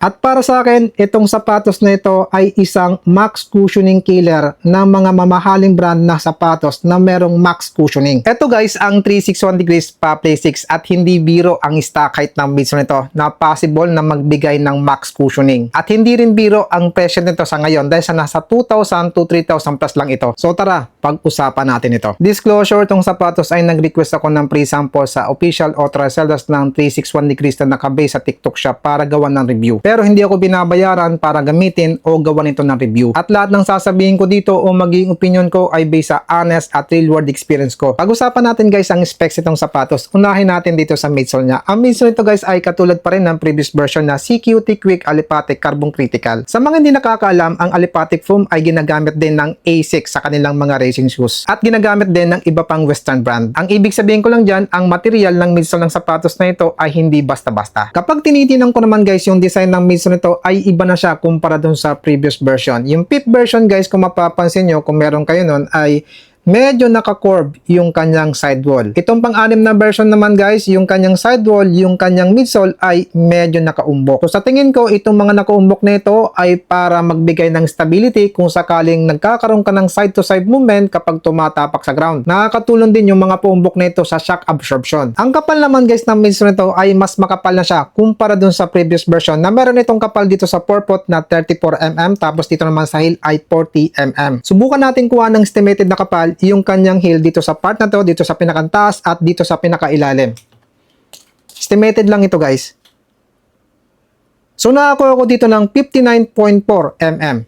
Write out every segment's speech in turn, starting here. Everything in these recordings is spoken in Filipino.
At para sa akin, itong sapatos na ito ay isang max cushioning killer ng mga mamahaling brand na sapatos na merong max cushioning. Ito guys, ang 361 degrees Paplay 6 at hindi biro ang stock height ng midsole nito na possible na magbigay ng max cushioning. At hindi rin biro ang presyo nito sa ngayon dahil sa nasa 2,000 to 3,000 plus lang ito. So tara, pag-usapan natin ito. Disclosure, itong sapatos ay nag-request ako ng pre-sample sa official authorized sellers ng 361 degrees na nakabase sa TikTok shop para gawa ng review. Pero hindi ako binabayaran para gamitin o gawa nito ng review. At lahat ng sasabihin ko dito o maging opinion ko ay based sa honest at real world experience ko. Pag-usapan natin guys ang specs itong sapatos. Unahin natin dito sa midsole niya. Ang midsole nito guys ay katulad pa rin ng previous version na CQT Quick Aliphatic Carbon Critical. Sa mga hindi nakakaalam, ang aliphatic foam ay ginagamit din ng ASICS sa kanilang mga racing shoes. At ginagamit din ng iba pang western brand. Ang ibig sabihin ko lang dyan, ang material ng midsole ng sapatos na ito ay hindi basta-basta. Kapag tinitinan ko naman guys yung design ng midsole nito ay iba na siya kumpara dun sa previous version. Yung fifth version guys, kung mapapansin nyo, kung meron kayo nun, ay medyo naka-curve yung kanyang sidewall. Itong pang-anim na version naman guys, yung kanyang sidewall, yung kanyang midsole ay medyo nakaumbok. So sa tingin ko, itong mga nakaumbok na ito ay para magbigay ng stability kung sakaling nagkakaroon ka ng side-to-side movement kapag tumatapak sa ground. Nakakatulong din yung mga paumbok na ito sa shock absorption. Ang kapal naman guys ng midsole nito ay mas makapal na siya kumpara dun sa previous version na meron itong kapal dito sa forefoot na 34mm tapos dito naman sa heel ay 40mm. Subukan natin kuha ng estimated na kapal yung kanyang heel dito sa part na to, dito sa pinakantaas at dito sa pinakailalim. Estimated lang ito guys. So nakakuha ko dito ng 59.4 mm.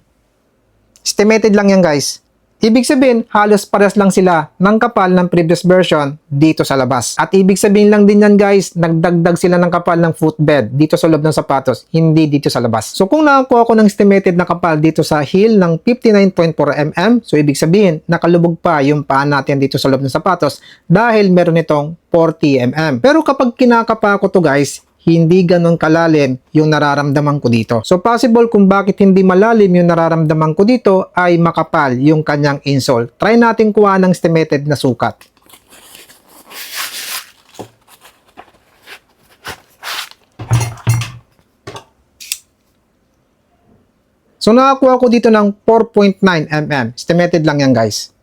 Estimated lang yan guys. Ibig sabihin, halos pares lang sila ng kapal ng previous version dito sa labas. At ibig sabihin lang din yan guys, nagdagdag sila ng kapal ng footbed dito sa loob ng sapatos, hindi dito sa labas. So kung nakakuha ko ng estimated na kapal dito sa heel ng 59.4 mm, so ibig sabihin, nakalubog pa yung paa natin dito sa loob ng sapatos dahil meron itong 40 mm. Pero kapag kinakapa ko to guys, hindi ganun kalalim yung nararamdaman ko dito. So possible kung bakit hindi malalim yung nararamdaman ko dito ay makapal yung kanyang insole. Try natin kuha ng estimated na sukat. So nakakuha ko dito ng 4.9 mm. Estimated lang yan guys.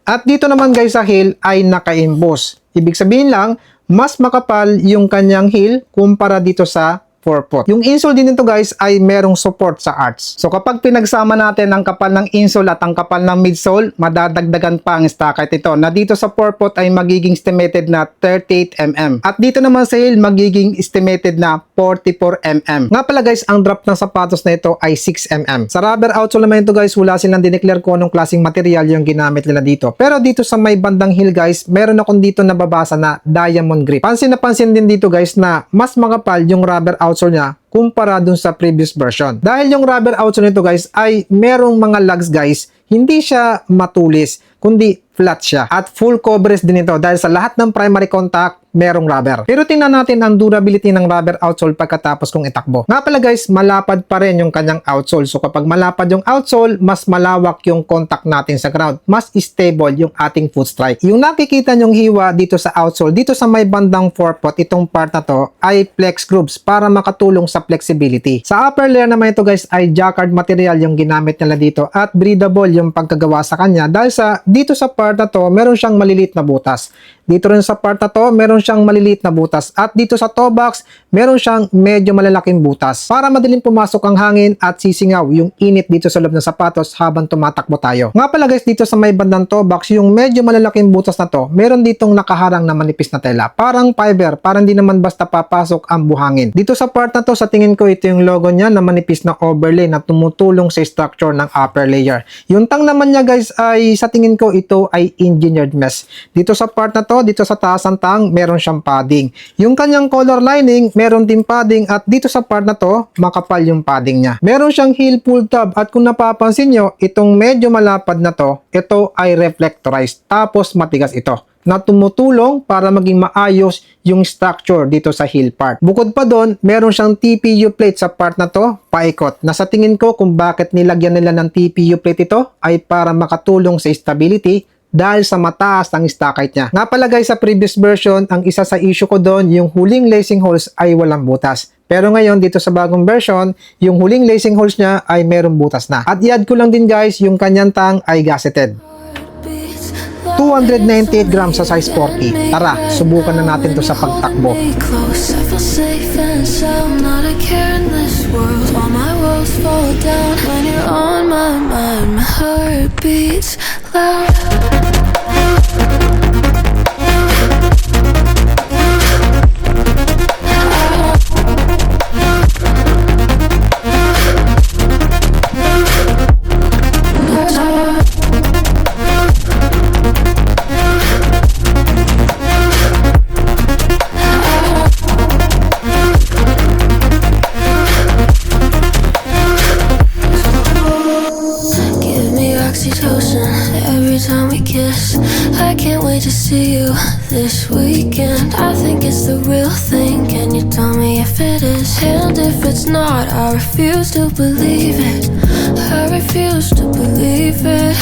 At dito naman guys sa heel ay naka-emboss. Ibig sabihin lang, mas makapal yung kanyang heel kumpara dito sa forefoot. Yung insole din nito guys ay merong support sa arch. So kapag pinagsama natin ang kapal ng insole at ang kapal ng midsole, madadagdagan pa ang stock height ito na dito sa forefoot ay magiging estimated na 38 mm. At dito naman sa heel magiging estimated na 44 mm. Nga pala guys, ang drop ng sapatos na ito ay 6 mm. Sa rubber outsole naman ito guys, wala silang dineclare kung anong klaseng material yung ginamit nila dito. Pero dito sa may bandang heel guys, meron akong dito nababasa na diamond grip. Pansin na pansin din dito guys na mas makapal yung rubber outsole niya kumpara dun sa previous version. Dahil yung rubber outsole nito guys ay merong mga lugs guys, hindi siya matulis, kundi flat siya. At full coverage din ito dahil sa lahat ng primary contact, merong rubber. Pero tingnan natin ang durability ng rubber outsole pagkatapos kong itakbo. Nga pala guys, malapad pa rin yung kanyang outsole. So kapag malapad yung outsole, mas malawak yung contact natin sa ground. Mas stable yung ating foot strike. Yung nakikita nyong hiwa dito sa outsole, dito sa may bandang forefoot, itong part na to ay flex grooves para makatulong sa flexibility. Sa upper layer naman ito guys ay jacquard material yung ginamit nila dito at breathable yung pagkagawa sa kanya dahil sa dito sa part na to, meron siyang malilit na butas. Dito rin sa part na to, meron siyang maliliit na butas. At dito sa toe box, meron siyang medyo malalaking butas. Para madaling pumasok ang hangin at sisingaw yung init dito sa loob ng sapatos habang tumatakbo tayo. Nga pala guys, dito sa may bandang toe box, yung medyo malalaking butas na to, meron ditong nakaharang na manipis na tela. Parang fiber, parang hindi naman basta papasok ang buhangin. Dito sa part na to, sa tingin ko ito yung logo niya na manipis na overlay na tumutulong sa structure ng upper layer. Yung tang naman niya guys ay sa tingin ko ito ay engineered mesh. Dito sa part na to, dito sa taas ng tang, meron siyang padding. Yung kanyang color lining, meron din padding at dito sa part na to, makapal yung padding niya. Meron siyang heel pull tab at kung napapansin nyo, itong medyo malapad na to, ito ay reflectorized tapos matigas ito na tumutulong para maging maayos yung structure dito sa heel part. Bukod pa doon, meron siyang TPU plate sa part na to, paikot. Na sa tingin ko kung bakit nilagyan nila ng TPU plate ito ay para makatulong sa stability dahil sa mataas ang stock height niya. Nga pala guys, sa previous version, ang isa sa issue ko doon, yung huling lacing holes ay walang butas. Pero ngayon, dito sa bagong version, yung huling lacing holes niya ay merong butas na. At i-add ko lang din guys, yung kanyang tang ay gasseted. 298 grams sa size 40. Tara, subukan na natin to sa pagtakbo. Every time we kiss, I can't wait to see you this weekend. I think it's the real thing. Can you tell me if it is? And if it's not, I refuse to believe it. I refuse to believe it.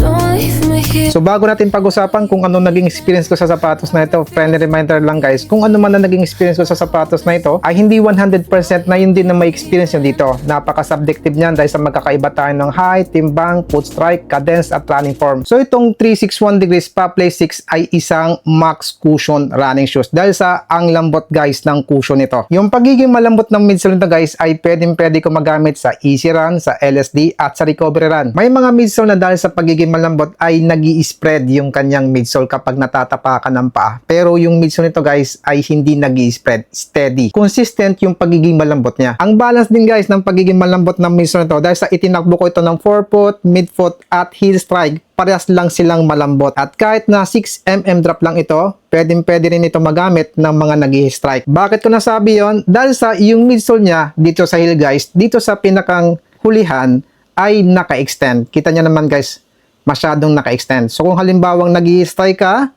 Don't leave me here. So bago natin pag-usapan kung ano naging experience ko sa sapatos na ito, friendly reminder lang guys, kung ano man na naging experience ko sa sapatos na ito, ay hindi 100% na yun din na may experience nyo dito. Napaka-subjective niyan dahil sa magkakaiba tayo ng height, timbang, foot strike, cadence, at running form. So itong 361 degrees Paplay 6 ay isang max cushion running shoes dahil sa ang lambot guys ng cushion nito. Yung pagiging malambot ng midsole nito guys ay pwede ko magamit sa easy run, sa LSD, at sa recovery run. May mga midsole na dahil sa pagiging malambot ay nag-i-spread yung kanyang midsole kapag natatapakan ng paa. Pero yung midsole nito guys ay hindi nag-i-spread, steady. Consistent yung pagiging malambot niya. Ang balance din guys ng pagiging malambot ng midsole nito dahil sa itinakbo ko ito ng forefoot, midfoot at heel strike, parehas lang silang malambot. At kahit na 6mm drop lang ito, pwede rin ito magamit ng mga nag-i-strike. Bakit ko nasabi yon? Dahil sa yung midsole niya dito sa heel guys, dito sa pinakang hulihan ay naka-extend. Kita niya naman guys, masyadong naka-extend. So kung halimbawang nag-i-strike ka,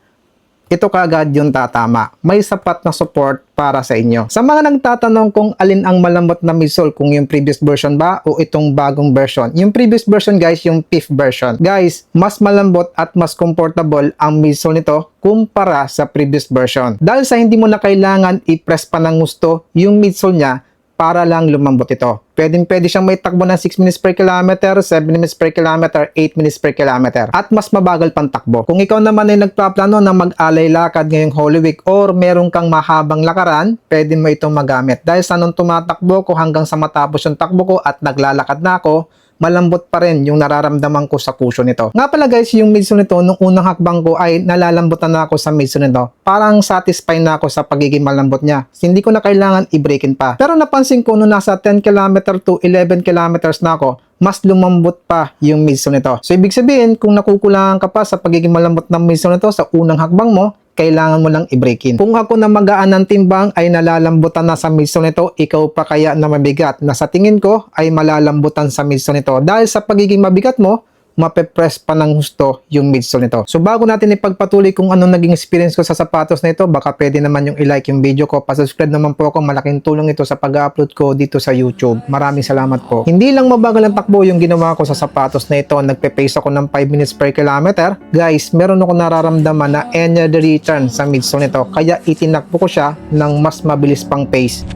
ito kaagad yung tatama. May sapat na support para sa inyo. Sa mga nagtatanong kung alin ang malambot na midsole, kung yung previous version ba o itong bagong version. Yung previous version guys, yung 5th version. Guys, mas malambot at mas comfortable ang midsole nito kumpara sa previous version. Dahil sa hindi mo na kailangan i-press pa ng gusto yung midsole niya para lang lumambot ito. Pwede siyang may takbo ng 6 minutes per kilometer, 7 minutes per kilometer, 8 minutes per kilometer. At mas mabagal pang takbo. Kung ikaw naman ay nagpaplano na mag-alay lakad ngayong Holy Week or meron kang mahabang lakaran, pwede mo itong magamit. Dahil sa nung tumatakbo ko hanggang sa matapos yung takbo ko at naglalakad na ako, malambot pa rin yung nararamdaman ko sa cushion nito. Nga pala guys, yung midsole nito, nung unang hakbang ko ay nalalambutan na ako sa midsole nito. Parang satisfied na ako sa pagiging malambot niya. Hindi ko na kailangan i-breakin pa. Pero napansin ko nung nasa 10 km to 11 kilometers na ako, mas lumambot pa yung midsole nito. So ibig sabihin, kung nakukulangan ka pa sa pagiging malambot ng midsole nito sa unang hakbang mo, kailangan mo lang i-break in. Kung ako na magaan ng timbang ay nalalambutan na sa midsole nito, ikaw pa kaya na mabigat na sa tingin ko ay malalambutan sa midsole nito. Dahil sa pagiging mabigat mo, mape-press pa ng gusto yung midsole nito. So bago natin ipagpatuloy kung anong naging experience ko sa sapatos na ito, baka pwede naman yung i-like yung video ko. Pasubscribe naman po ako, malaking tulong ito sa pag-upload ko dito sa YouTube. Maraming salamat po. Hindi lang mabagal ang takbo yung ginawa ko sa sapatos na ito. Nagpe-pace ako ng 5 minutes per kilometer. Guys, meron ako nararamdaman na energy return sa midsole nito. Kaya itinakbo ko siya ng mas mabilis pang pace.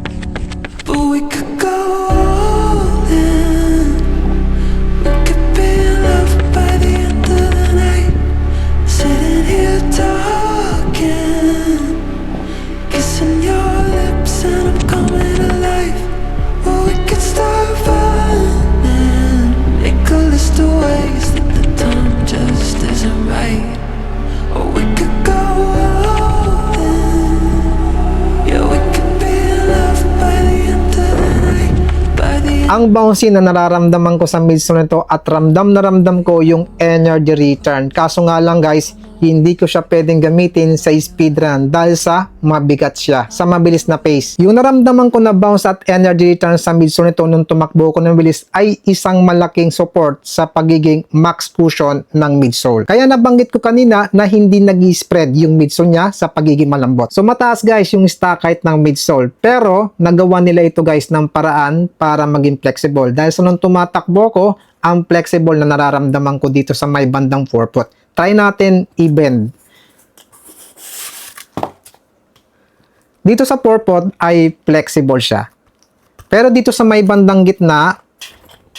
But we could go all in. We could be in love by the end of the night. Sitting here talking, kissing your lips and I'm coming alive. Or we could start running, make a list of ways that the time just isn't right. Or we could go all in. Yeah, we could be in love by the end of the night. By the end. Ang bouncy na nararamdaman ko sa midsole nito at ramdam na ramdam ko yung energy return. Kaso nga lang guys, hindi ko siya pwedeng gamitin sa speed run dahil sa mabigat siya, sa mabilis na pace. Yung naramdaman ko na bounce at energy return sa midsole nito nung tumakbo ko ng bilis ay isang malaking support sa pagiging max cushion ng midsole. Kaya nabanggit ko kanina na hindi nag-spread yung midsole niya sa pagiging malambot. So mataas guys yung stock height ng midsole, pero nagawa nila ito guys ng paraan para maging flexible. Dahil sa nung tumatakbo ko, ang flexible na nararamdaman ko dito sa may bandang forefoot. Try natin i-bend. Dito sa purpod ay flexible siya. Pero dito sa may bandang gitna,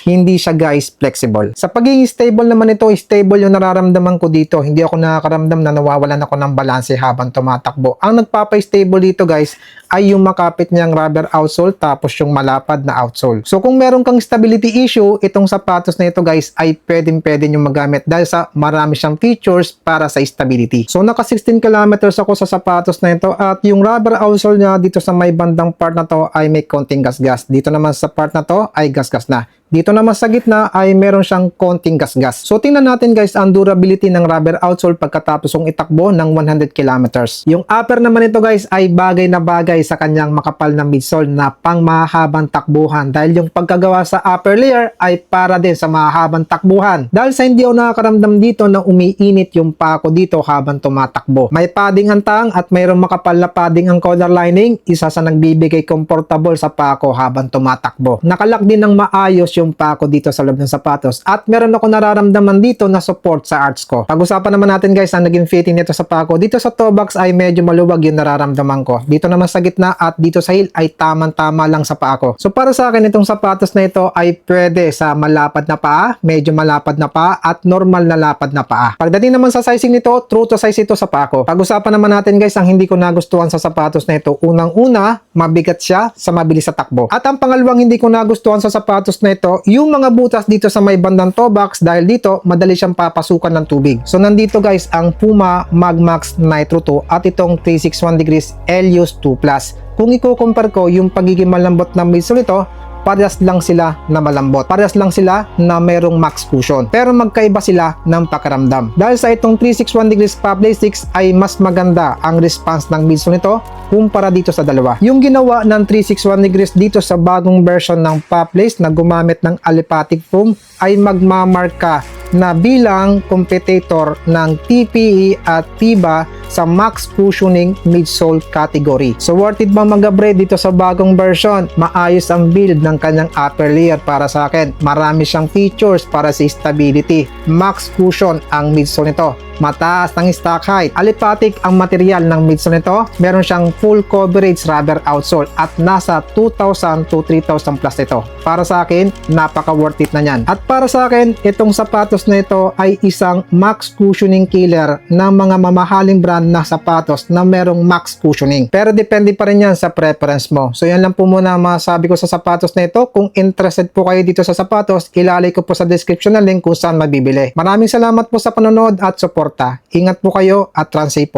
hindi siya guys flexible. Sa pagiging stable naman ito, stable yung nararamdaman ko dito. Hindi ako nakakaramdam na nawawalan ako ng balanse habang tumatakbo. Ang nagpapa-stable dito guys ay yung makapit niyang rubber outsole tapos yung malapad na outsole. So kung meron kang stability issue, itong sapatos na ito guys ay pwede nyo magamit dahil sa marami siyang features para sa stability. So naka 16 kilometers ako sa sapatos na ito at yung rubber outsole niya dito sa may bandang part na to ay may konting gasgas. Dito naman sa part na to ay gasgas na. Dito naman sa gitna ay meron siyang konting gasgas. So tingnan natin guys ang durability ng rubber outsole pagkatapos kong itakbo ng 100 kilometers. Yung upper naman ito guys ay bagay na bagay sa kanyang makapal na midsole na pang mahabang takbuhan dahil yung pagkagawa sa upper layer ay para din sa mahabang takbuhan. Dahil sa hindi ako nakakaramdam dito na umiinit yung paa ko dito habang tumatakbo. May padding ang tang at mayroong makapal na padding ang collar lining, isa sa nagbibigay comfortable sa paa ko habang tumatakbo. Nakalak din ng maayos yung paa ko dito sa loob ng sapatos at meron ako nararamdaman dito na support sa arch ko. Pag-usapan naman natin guys ang naging fitting nito sa paa ko. Dito sa toe box ay medyo maluwag yung nararamdaman ko. Dito naman sa gitna at dito sa heel ay tamang-tama lang sa paa ko. So para sa akin itong sapatos na ito ay pwede sa malapad na paa, medyo malapad na paa at normal na lapad na paa. Pagdating naman sa sizing nito, true to size ito sa paa ko. Pag-usapan naman natin guys ang hindi ko nagustuhan sa sapatos na ito. Unang-una, mabigat siya sa mabilis sa takbo. At ang pangalawang hindi ko nagustuhan sa sapatos na ito, yung mga butas dito sa may bandang toe box dahil dito madali siyang papasukan ng tubig. So nandito guys ang Puma Magmax Nitro 2 at itong 361 degrees Elios 2 Plus. Kung i-compare ko yung pagiging malambot ng midsole nito, parehas lang sila na malambot. Parehas lang sila na mayroong max cushion. Pero magkaiba sila ng pakiramdam. Dahil sa itong 361 degrees Paplay 6 ay mas maganda ang response ng midsole nito kumpara dito sa dalawa. Yung ginawa ng 361 degrees dito sa bagong version ng Paplay na gumamit ng aliphatic foam ay magmamarka na bilang competitor ng TPE at TIBA sa max cushioning midsole category. So worth it bang mag-upgrade dito sa bagong version? Maayos ang build ng kanyang upper layer para sa akin. Marami siyang features para sa stability. Max cushion ang midsole nito. Mataas ang stock height. Aliphatic ang material ng midsole nito. Meron siyang full coverage rubber outsole at nasa 2,000 to 3,000 plus ito. Para sa akin, napaka worth it na yan. At para sa akin, itong sapatos na ito ay isang max cushioning killer ng mga mamahaling brand na sapatos na merong max cushioning. Pero depende pa rin yan sa preference mo. So yan lang po muna masabi ko sa sapatos na ito. Kung interested po kayo dito sa sapatos, ilalagay ko po sa description na link kung saan mabibili. Maraming salamat po sa panonood at support. Ingat po kayo at run safe po.